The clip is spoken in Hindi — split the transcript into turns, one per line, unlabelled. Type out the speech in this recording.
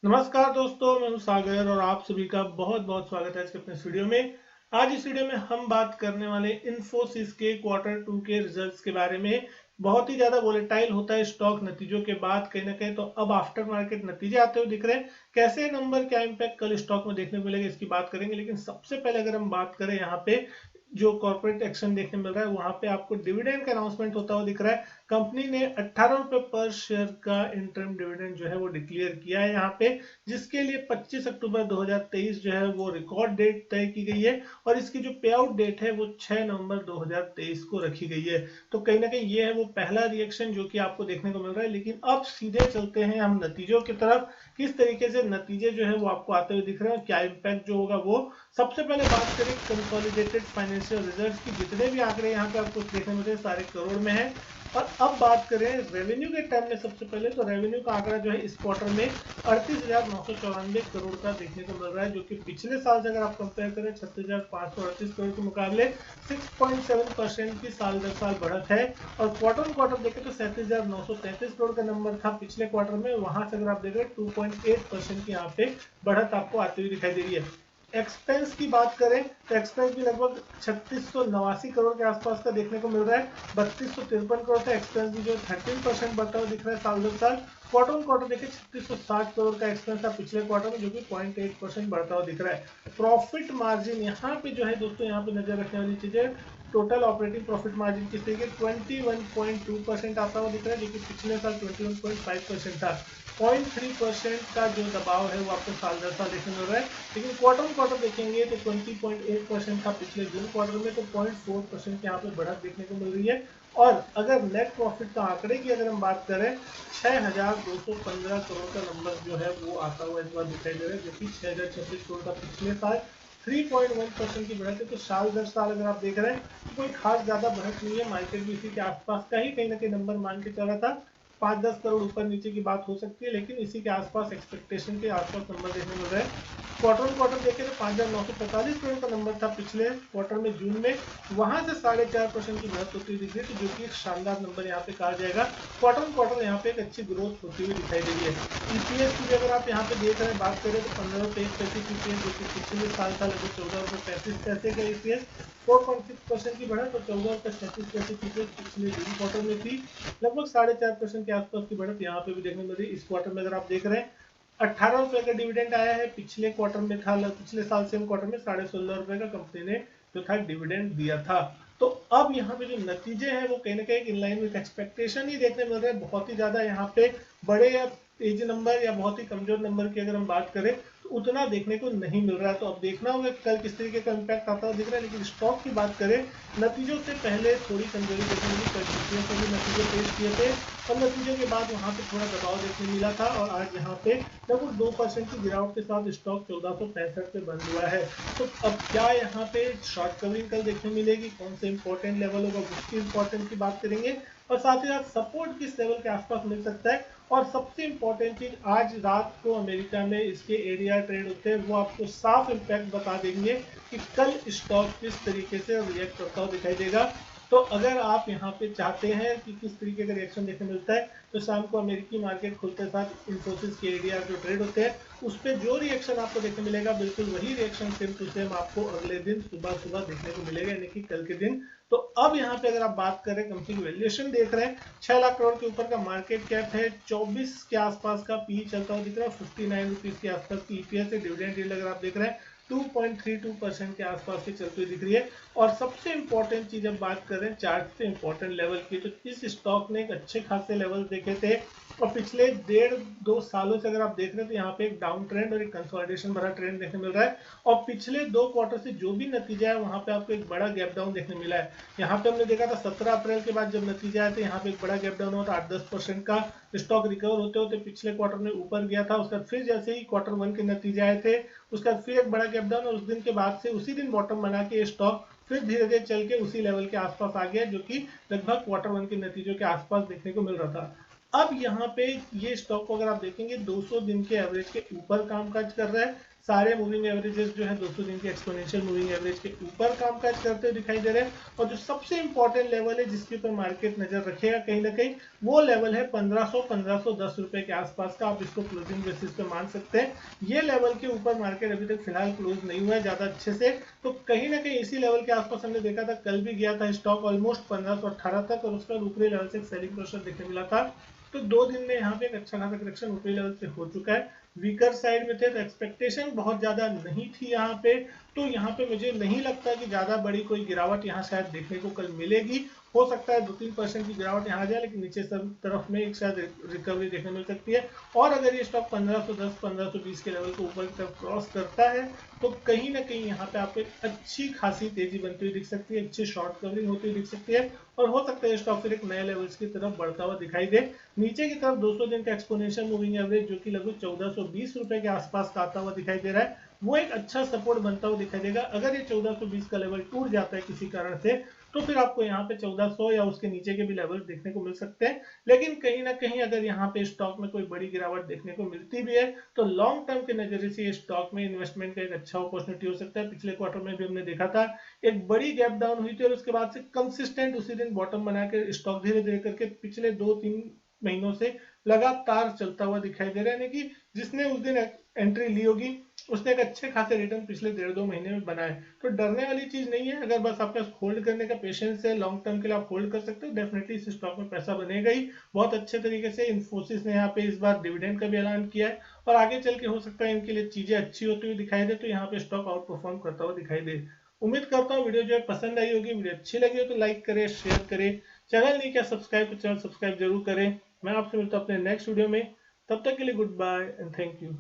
नमस्कार दोस्तों, मैं हूं सागर और आप सभी का बहुत बहुत स्वागत है आज के अपने इस वीडियो में। आज इस वीडियो में हम बात करने वाले इन्फोसिस के क्वार्टर 2 के रिजल्ट्स के बारे में। बहुत ही ज्यादा वोलेटाइल होता है स्टॉक नतीजों के बाद कहीं ना कहीं, तो अब आफ्टर मार्केट नतीजे आते हुए दिख रहे हैं। कैसे नंबर, क्या इम्पैक्ट कल स्टॉक में देखने को मिलेगा, इसकी बात करेंगे। लेकिन सबसे पहले अगर हम बात करें यहाँ पे जो कॉर्पोरेट एक्शन देखने मिल रहा है, वहां पे आपको डिविडेंड का अनाउंसमेंट होता हुआ दिख रहा है। कंपनी ने 18 रुपए पर शेयर का इंटरम डिविडेंड जो है वो डिक्लेयर किया है यहाँ पे, जिसके लिए 25 अक्टूबर 2023 जो है वो रिकॉर्ड डेट तय की गई है। और इसकी जो पे आउट डेट है वो 6 नवंबर 2023 को रखी गई है। तो कहीं ना कहीं ये है वो पहला रिएक्शन जो कि आपको देखने को मिल रहा है। लेकिन अब सीधे चलते हैं हम नतीजों की तरफ। किस तरीके से नतीजे जो है वो आपको आते हुए दिख रहे हैं, क्या इम्पैक्ट जो होगा वो। सबसे पहले बात करें कंसोलिडेटेड फाइनेंशियल रिजल्ट्स की, जितने भी आंकड़े यहाँ पे आपको देखने को मिलते हैं सारे करोड़ में है। और अब बात करें रेवेन्यू के टर्म में, सबसे पहले तो रेवेन्यू का आंकड़ा जो है इस क्वार्टर में 38,994 करोड़ का देखने को मिल रहा है, जो कि पिछले साल से अगर आप कंपेयर करें 36,538 करोड़ के मुकाबले 6.7% की साल दर साल बढ़त है। और क्वार्टर क्वार्टर देखें तो 37,933 करोड़ का नंबर था पिछले क्वार्टर में, वहां से अगर आप देखें 2.8% की यहाँ पे बढ़त आपको आती हुई दिखाई दे रही है। एक्सपेंस की बात करें तो एक्सपेंस भी लगभग 3689 करोड़ के आसपास का देखने को मिल रहा है। 3253 करोड़ का एक्सपेंस भी जो 13% बढ़ता हुआ दिख रहा है साल दर साल। क्वार्टर क्वार्टर देखिए 3660 करोड़ का एक्सपेंस था पिछले क्वार्टर में, जो कि 0.8% बढ़ता हुआ दिख रहा है। प्रॉफिट मार्जिन यहाँ पे जो है दोस्तों, यहाँ पे नजर रखने वाली चीजें, टोटल ऑपरेटिंग प्रॉफिट मार्जिन किस तरीके 21.2% आता हुआ दिख रहा है, जो कि पिछले साल 21.5% था। 0.3% का जो दबाव है वो आपको साल दर साल देखने मिल रहा है। लेकिन क्वार्टर क्वार्टर देखेंगे तो 20.8% था पिछले जून क्वार्टर में, तो 0.4% यहाँ पे बढ़त देखने को मिल रही है। और अगर नेट प्रॉफिट का आंकड़े की अगर हम बात करें, 6,215 करोड़ का नंबर जो है वो आता हुआ इस बार दिखाई दे रहा है, जो कि 6,026 करोड़ का पिछले साल 3.1% की बढ़त है। तो साल दर साल अगर आप देख रहे हैं तो कोई खास ज्यादा बढ़त नहीं है, मार्केट भी इसी के आसपास का ही कहीं ना कहीं नंबर मान के चल रहा था। 5-10 करोड़ ऊपर नीचे की बात हो सकती है, लेकिन इसी के आसपास एक्सपेक्टेशन के आसपास नंबर देखने मिल रहा है। क्वार्टर क्वार्टर देखें तो 5,945 करोड़ का नंबर था पिछले क्वार्टर में जून में, वहां से 4.5% की बढ़त होती हुई दिख रही थी, जो कि एक शानदार नंबर यहाँ पे कहा जाएगा। क्वार्टर क्वार्टर यहाँ पे एक अच्छी ग्रोथ होती हुई दिखाई दे रही है। ईपीएस की भी अगर आप यहाँ पे देख रहे हैं, बात करें तो 15 रुपये 1 पैसे की ईपीएस, जो कि पिछले साल था लगभग 14 रुपये 35 पैसे का ईपीएस। 4.6% की बढ़त और 14 रुपये 37 पैसे की ईपीएस पिछले जून क्वार्टर में थी। लगभग 4.5% के आसपास की बढ़त यहाँ पे भी देखने मिल रही है। इस क्वार्टर में अगर आप देख रहे हैं 18 रुपए का डिविडेंड आया है, पिछले क्वार्टर में था, पिछले साल सेम क्वार्टर में 16.5 रुपए का कंपनी ने जो था डिविडेंड दिया था। तो अब यहाँ पे जो नतीजे हैं वो कहीं ना कहीं इन लाइन विद एक्सपेक्टेशन ही देखने मिल रहे हैं। बहुत ही ज्यादा यहाँ पे बड़े या तेज नंबर या बहुत ही कमजोर नंबर की अगर हम बात करें तो उतना देखने को नहीं मिल रहा है। तो अब देखना होगा कल किस तरीके का इम्पैक्ट आता हुआ दिख रहा है। लेकिन स्टॉक की बात करें, नतीजों से पहले थोड़ी कमजोरी देखने मिली। कल जीपीएस से भी नतीजे पेश किए थे और नतीजों के बाद वहां पे थोड़ा दबाव देखने मिला था, और आज यहाँ पे लगभग 2% की गिरावट के साथ स्टॉक 1465 पे बंद हुआ है। तो अब क्या यहाँ पे शॉर्ट कवरिंग कल देखने मिलेगी, कौन से इंपॉर्टेंट लेवल होगा उसकी इंपॉर्टेंट की बात करेंगे, और साथ ही साथ सपोर्ट किस लेवल के आसपास मिल सकता है। और सबसे इंपॉर्टेंट चीज, आज रात को अमेरिका में इसके एडीआर ट्रेड होते हैं, वो आपको साफ इम्पैक्ट बता देंगे कि कल स्टॉक किस तरीके से रिएक्ट करता हुआ दिखाई देगा। तो अगर आप यहाँ पे चाहते हैं कि किस तरीके का रिएक्शन देखने मिलता है, तो शाम को अमेरिकी मार्केट खुलते साथ इन्फोसिस के एडीआर जो ट्रेड होते हैं उस पर जो रिएक्शन आपको देखने मिलेगा, बिल्कुल वही रिएक्शन सेम टू सेम आपको अगले दिन सुबह सुबह देखने को मिलेगा, यानी कि कल के दिन। तो अब यहाँ पे अगर आप बात करें, कंपनी की वैल्यूएशन देख रहे हैं, 6 लाख करोड़ के ऊपर का मार्केट कैप है, 24 के आसपास का पी चलता हुआ दिख रहा है, 59 रुपीज के आसपास की ईपीएस है। डिविडेंड यील्ड अगर आप देख रहे हैं 2.32% के आसपास की चलती हुई दिख रही है। और सबसे इंपॉर्टेंट चीज अब बात करें चार्ट से इंपॉर्टेंट लेवल की, तो इस स्टॉक ने एक अच्छे खासे लेवल देखे थे, और पिछले 1.5-2 सालों से अगर आप देख रहे हैं तो यहाँ पे एक डाउन ट्रेंड और एक कंसोलिडेशन भरा ट्रेंड देखने मिल रहा है। और पिछले 2 क्वार्टर से जो भी नतीजा है वहां पे आपको एक बड़ा गैप डाउन देखने मिला है। यहाँ पे हमने देखा था 17 अप्रैल के बाद जब नतीजा आया था, यहाँ पे एक बड़ा गैप डाउन हुआ था 8-10% का। स्टॉक रिकवर होते होते पिछले क्वार्टर में ऊपर गया था, उसका फिर जैसे ही क्वार्टर 1 के नतीजे आए थे उसका फिर एक बड़ा गैप डाउन, और उस दिन के बाद से उसी दिन बॉटम बना के स्टॉक फिर धीरे धीरे चल के उसी लेवल के आसपास आ गया, जो कि लगभग क्वार्टर 1 के नतीजों के आसपास देखने को मिल रहा था। अब यहाँ पे ये स्टॉक को अगर आप देखेंगे 200 दिन के एवरेज के ऊपर कामकाज कर रहा है, सारे मूविंग एवरेजेस जो है 200 दिन के एक्सपोनेंशियल मूविंग एवरेज के ऊपर कामकाज करते हुए दिखाई दे रहे हैं। और जो सबसे इंपॉर्टेंट लेवल है जिसके ऊपर मार्केट नजर रखेगा कहीं ना कहीं, वो लेवल है 1510 रुपए के आसपास का। आप इसको क्लोजिंग बेसिस पे मान सकते हैं। ये लेवल के ऊपर मार्केट अभी तक फिलहाल क्लोज नहीं हुआ है ज्यादा अच्छे से, तो कहीं ना कहीं इसी लेवल के आसपास हमने देखा था, कल भी गया था स्टॉक ऑलमोस्ट 1518 तक और उसका ऊपरी लेवल से एक सेलिंग प्रेशर देखने मिला था। तो 2 दिन में यहाँ पे एक अच्छा खासा करेक्शन ऊपरी लेवल से हो चुका है। वीकर साइड में थे तो एक्सपेक्टेशन बहुत ज्यादा नहीं थी यहाँ पे, तो यहाँ पे मुझे नहीं लगता कि ज्यादा बड़ी कोई गिरावट यहाँ शायद देखने को कल मिलेगी। हो सकता है 2-3% की गिरावट यहाँ आ जाए, लेकिन नीचे सब तरफ में एक शायद रिकवरी देखने मिल सकती है। और अगर ये स्टॉक 1510 1520 के लेवल को ऊपर की तरफ क्रॉस करता है तो कहीं ना कहीं यहाँ पे आपको एक अच्छी खासी तेजी बनती हुई दिख सकती है, अच्छी शॉर्ट कवरिंग होती हुई दिख सकती है। और हो सकता है स्टॉक फिर एक नए लेवल्स की तरफ बढ़ता हुआ दिखाई दे। नीचे की तरफ 200 दिन का एक्सपोनेंशियल मूविंग एवरेज जो कि लगभग 1420 रुपए के आसपास का आता हुआ दिखाई दे रहा है, वो एक अच्छा सपोर्ट बनता हुआ दिखाई देगा। अगर ये 1420 का लेवल टूट जाता है किसी कारण से, तो फिर आपको यहाँ पे 1400 या उसके नीचे के भी लेवल देखने को मिल सकते हैं। लेकिन कहीं ना कहीं अगर यहाँ पे स्टॉक में कोई बड़ी गिरावट देखने को मिलती भी है तो लॉन्ग टर्म के नजरिए से ये स्टॉक में इन्वेस्टमेंट का एक अच्छा अपॉर्चुनिटी हो सकता है। पिछले क्वार्टर में भी हमने देखा था एक बड़ी गैप डाउन हुई थी और उसके बाद से कंसिस्टेंट उसी दिन बॉटम बना के स्टॉक धीरे धीरे करके पिछले 2-3 महीनों से लगातार चलता हुआ दिखाई दे रहा है। यानी कि जिसने उस दिन एंट्री ली होगी उसने एक अच्छे खासे रिटर्न पिछले 1.5-2 महीने में बनाए। तो डरने वाली चीज नहीं है, अगर बस आपके पास होल्ड करने का पेशेंस है, लॉन्ग टर्म के लिए आप होल्ड कर सकते हो, डेफिनेटली इस स्टॉक में पैसा बनेगा ही बहुत अच्छे तरीके से। इन्फोसिस ने यहाँ पे इस बार डिविडेंड का भी ऐलान किया है और आगे चल के हो सकता है इनके लिए चीजें अच्छी होती हुई दिखाई दे, तो यहाँ पे स्टॉक आउट परफॉर्म करता हुआ दिखाई दे। उम्मीद करता हूँ वीडियो जो है पसंद आई होगी। वीडियो अच्छी लगी हो तो लाइक करें, शेयर करें, चैनल नहीं किया सब्सक्राइब तो चैनल सब्सक्राइब जरूर करें। मैं आपसे मिलता हूँ अपने नेक्स्ट वीडियो में, तब तक के लिए good bye and thank you.